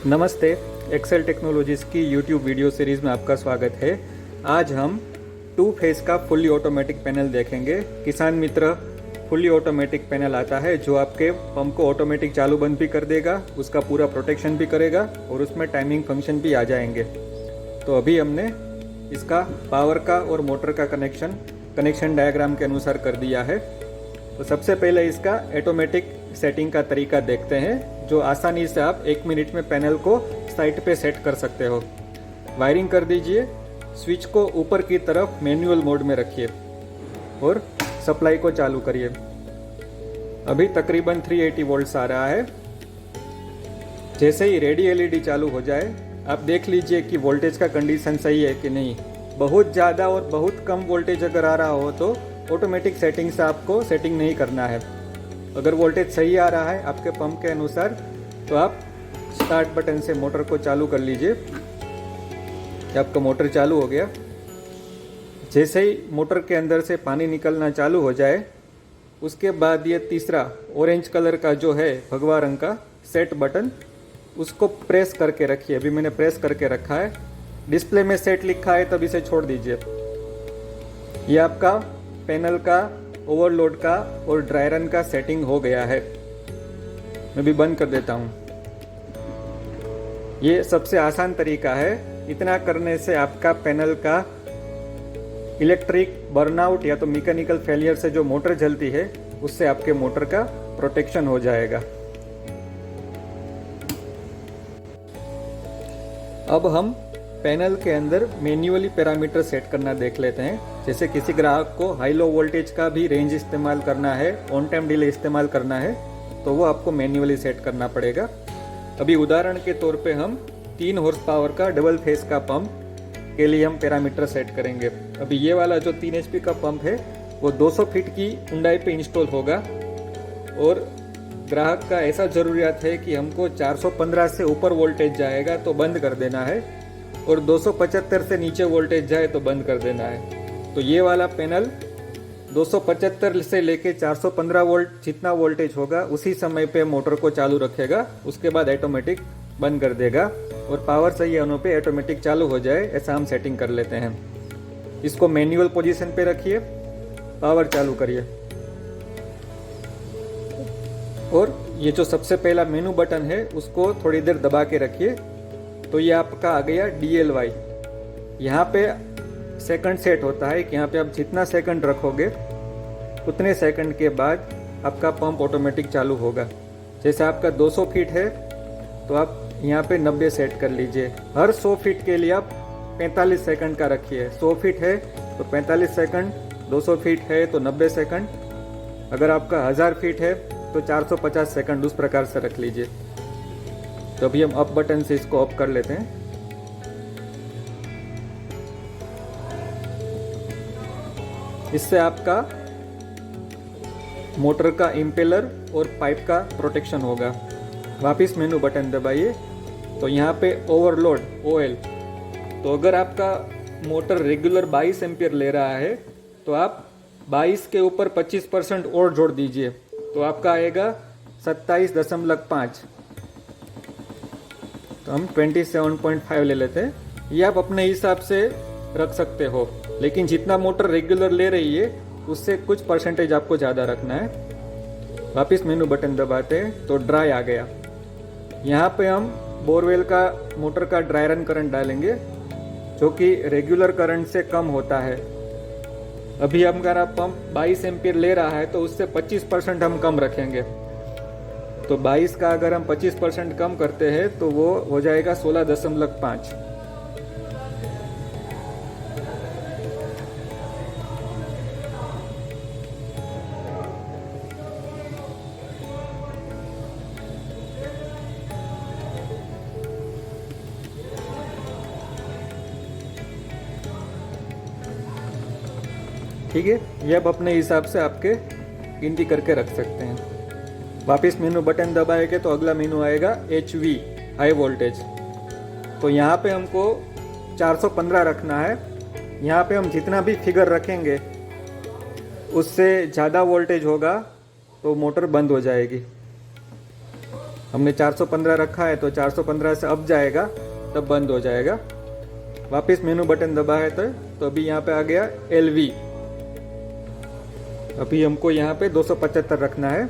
नमस्ते, Excel technologies की YouTube video series में आपका स्वागत है। आज हम 2 फेज़ का फुल्ली ऑटोमेटिक पैनल देखेंगे। किसान मित्र फुल्ली ऑटोमेटिक पैनल आता है जो आपके पंप को ऑटोमेटिक चालू बंद भी कर देगा, उसका पूरा प्रोटेक्शन भी करेगा और उसमें टाइमिंग फंक्शन भी आ जाएंगे। तो अभी हमने इसका पावर का और मोटर का कनेक्शन डायग्राम के अनुसार कर दिया है। तो सबसे पहले इसका ऑटोमेटिक सेटिंग का तरीका देखते हैं, जो आसानी से आप 1 मिनट में पैनल को साइट पे सेट कर सकते हो। वायरिंग कर दीजिए, स्विच को ऊपर की तरफ मैनुअल मोड में रखिए और सप्लाई को चालू करिए। अभी तकरीबन 380 वोल्ट्स आ रहा है। जैसे ही रेडी एलईडी चालू हो जाए, आप देख लीजिए कि वोल्टेज का कंडीशन सही है कि नहीं। बहुत ज़्यादा और बहुत कम वोल्टेज अगर आ रहा हो तो ऑटोमेटिक सेटिंग से आपको सेटिंग नहीं करना है। अगर वोल्टेज सही आ रहा है आपके पंप के अनुसार, तो आप स्टार्ट बटन से मोटर को चालू कर लीजिए कि आपका मोटर चालू हो गया। जैसे ही मोटर के अंदर से पानी निकलना चालू हो जाए, उसके बाद ये तीसरा ऑरेंज कलर का जो है भगवा रंग का सेट बटन, उसको प्रेस करके रखिए। अभी मैंने प्रेस करके रखा है। डिस्प्ले में सेट लिखा है तब इसे छोड़ दीजिए। ये आपका पैनल का, ओवरलोड का और ड्राई रन का सेटिंग हो गया है। मैं भी बंद कर देता हूँ। ये सबसे आसान तरीका है। इतना करने से आपका पैनल का इलेक्ट्रिक बर्नआउट या तो मैकेनिकल फेलियर से जो मोटर जलती है, उससे आपके मोटर का प्रोटेक्शन हो जाएगा। अब हम पैनल के अंदर मैन्युअली पैरामीटर सेट करना देख लेते हैं। जैसे किसी ग्राहक को हाई लो वोल्टेज का भी रेंज इस्तेमाल करना है, ऑन टाइम डिले इस्तेमाल करना है, तो वो आपको मैन्युअली सेट करना पड़ेगा। अभी उदाहरण के तौर पे हम 3 हॉर्स पावर का डबल फेस का पंप के लिए हम पैरामीटर सेट करेंगे। अभी ये वाला जो 3 HP का पंप है वो 200 फीट की ऊंचाई पे इंस्टॉल होगा और ग्राहक का ऐसा ज़रूरियात है कि हमको 415 से ऊपर वोल्टेज जाएगा तो बंद कर देना है और 275 से नीचे वोल्टेज जाए तो बंद कर देना है। तो ये वाला पैनल 275 से लेके 415 वोल्ट जितना वोल्टेज होगा उसी समय पे मोटर को चालू रखेगा, उसके बाद ऑटोमेटिक बंद कर देगा और पावर सही होने पे ऑटोमेटिक चालू हो जाए, ऐसा हम सेटिंग कर लेते हैं। इसको मैनुअल पोजीशन पे रखिए, पावर चालू करिए और ये जो सबसे पहला मेनू बटन है उसको थोड़ी देर दबा के रखिए। तो ये आपका आ गया DLY। यहाँ पे सेकंड सेट होता है कि यहाँ पे आप जितना सेकंड रखोगे उतने सेकंड के बाद आपका पंप ऑटोमेटिक चालू होगा। जैसे आपका 200 फीट है तो आप यहाँ पे 90 सेट कर लीजिए। हर 100 फीट के लिए आप 45 सेकंड का रखिए। 100 फीट है तो 45 सेकंड, 200 फीट है तो 90 सेकंड, अगर आपका 1000 फीट है तो 450 सेकंड, उस प्रकार से रख लीजिए। तो अभी हम अप बटन से इसको अप कर लेते हैं। इससे आपका मोटर का इम्पेलर और पाइप का प्रोटेक्शन होगा। वापस मेनू बटन दबाइए तो यहाँ पे ओवरलोड OL, तो अगर आपका मोटर रेगुलर 22 एम्पियर ले रहा है तो आप 22 के ऊपर 25% और जोड़ दीजिए तो आपका आएगा 27.5। तो हम 27.5 ले लेते हैं। ये आप अपने हिसाब से रख सकते हो, लेकिन जितना मोटर रेगुलर ले रही है उससे कुछ परसेंटेज आपको ज़्यादा रखना है। वापस मेनू बटन दबाते हैं तो ड्राई आ गया। यहाँ पे हम बोरवेल का मोटर का ड्राई रन करंट डालेंगे जो कि रेगुलर करंट से कम होता है। अभी हमारा पंप 22 एम्पियर ले रहा है तो उससे 25% हम कम रखेंगे। तो 22 का अगर हम 25% कम करते हैं तो वो हो जाएगा 16.5। ठीक है, ये आप अपने हिसाब से आपके गिनती करके रख सकते हैं। वापस मेनू बटन दबाएंगे तो अगला मेनू आएगा HV हाई वोल्टेज। तो यहाँ पे हमको 415 रखना है। यहाँ पे हम जितना भी फिगर रखेंगे उससे ज़्यादा वोल्टेज होगा तो मोटर बंद हो जाएगी। हमने 415 रखा है तो 415 से अप जाएगा तब बंद हो जाएगा। वापस मेनू बटन दबा है तो अभी यहाँ पे आ गया LV। अभी हमको यहाँ पे 275 रखना है।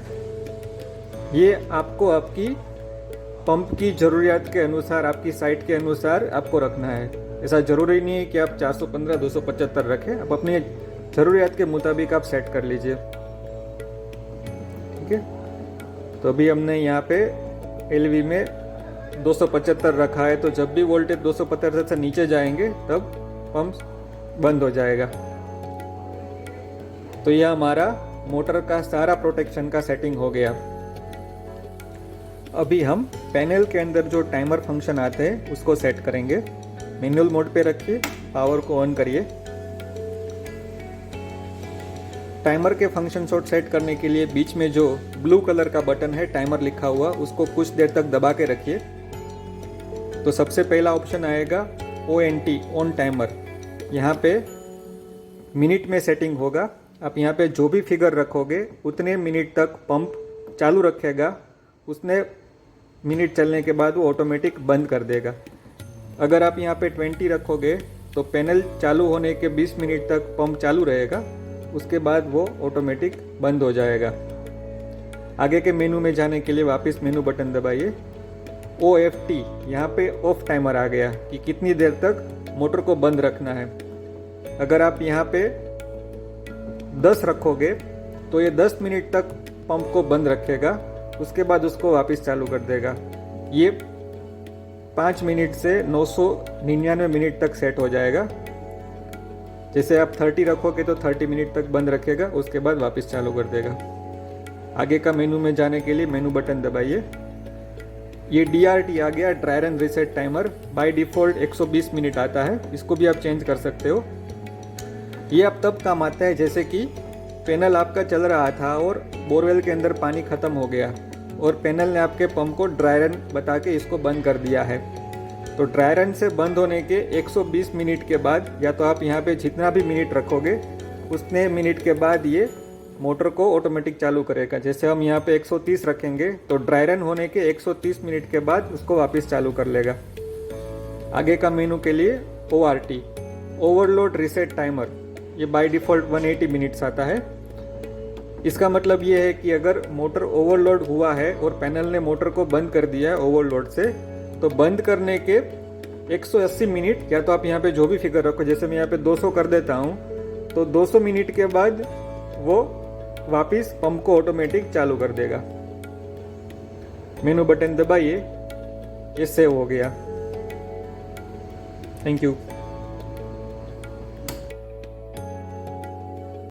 ये आपको आपकी पंप की ज़रूरियात के अनुसार, आपकी साइट के अनुसार आपको रखना है। ऐसा ज़रूरी नहीं है कि आप 415 275 रखें, आप अपनी ज़रूरियात के मुताबिक आप सेट कर लीजिए। ठीक है, तो अभी हमने यहाँ पे LV में 275 रखा है, तो जब भी वोल्टेज 275 से नीचे जाएंगे तब पंप बंद हो जाएगा। तो यह हमारा मोटर का सारा प्रोटेक्शन का सेटिंग हो गया। अभी हम पैनल के अंदर जो टाइमर फंक्शन आते हैं उसको सेट करेंगे। मैनुअल मोड पे रखिए, पावर को ऑन करिए। टाइमर के फंक्शन शॉट सेट करने के लिए बीच में जो ब्लू कलर का बटन है टाइमर लिखा हुआ, उसको कुछ देर तक दबा के रखिए। तो सबसे पहला ऑप्शन आएगा ONT ऑन टाइमर। यहाँ पे मिनट में सेटिंग होगा। आप यहाँ पे जो भी फिगर रखोगे उतने मिनट तक पंप चालू रखेगा, उतने मिनट चलने के बाद वो ऑटोमेटिक बंद कर देगा। अगर आप यहाँ पे 20 रखोगे तो पैनल चालू होने के 20 मिनट तक पंप चालू रहेगा, उसके बाद वो ऑटोमेटिक बंद हो जाएगा। आगे के मेनू में जाने के लिए वापस मेनू बटन दबाइए। OFT, यहाँ पे ऑफ टाइमर आ गया कि कितनी देर तक मोटर को बंद रखना है। अगर आप यहाँ पे 10 रखोगे तो ये 10 मिनट तक पंप को बंद रखेगा, उसके बाद उसको वापस चालू कर देगा। ये 5 मिनट से 999 मिनट तक सेट हो जाएगा। जैसे आप 30 रखोगे तो 30 मिनट तक बंद रखेगा, उसके बाद वापस चालू कर देगा। आगे का मेनू में जाने के लिए मेनू बटन दबाइए। ये DRT आ गया, dry run reset timer. By default 120 minute आता है, इसको भी आप चेंज कर सकते हो। ये अब तब काम आता है जैसे कि पैनल आपका चल रहा था और बोरवेल के अंदर पानी ख़त्म हो गया और पैनल ने आपके पंप को ड्राई रन बता के इसको बंद कर दिया है। तो ड्राई रन से बंद होने के 120 मिनट के बाद, या तो आप यहाँ पे जितना भी मिनट रखोगे उतने मिनट के बाद ये मोटर को ऑटोमेटिक चालू करेगा। जैसे हम यहाँ पे 130 रखेंगे तो ड्राई रन होने के 130 मिनट के बाद उसको वापस चालू कर लेगा। आगे का मेनू के लिए ORT ओवरलोड रीसेट टाइमर, ये बाय डिफ़ॉल्ट 180 मिनट्स आता है। इसका मतलब ये है कि अगर मोटर ओवरलोड हुआ है और पैनल ने मोटर को बंद कर दिया है ओवरलोड से, तो बंद करने के 180 मिनट, या तो आप यहाँ पे जो भी फिगर रखो, जैसे मैं यहाँ पे 200 कर देता हूँ, तो 200 मिनट के बाद वो वापस पंप को ऑटोमेटिक चालू कर देगा। मेनू बटन दबाइए, ये सेव हो गया। Thank you.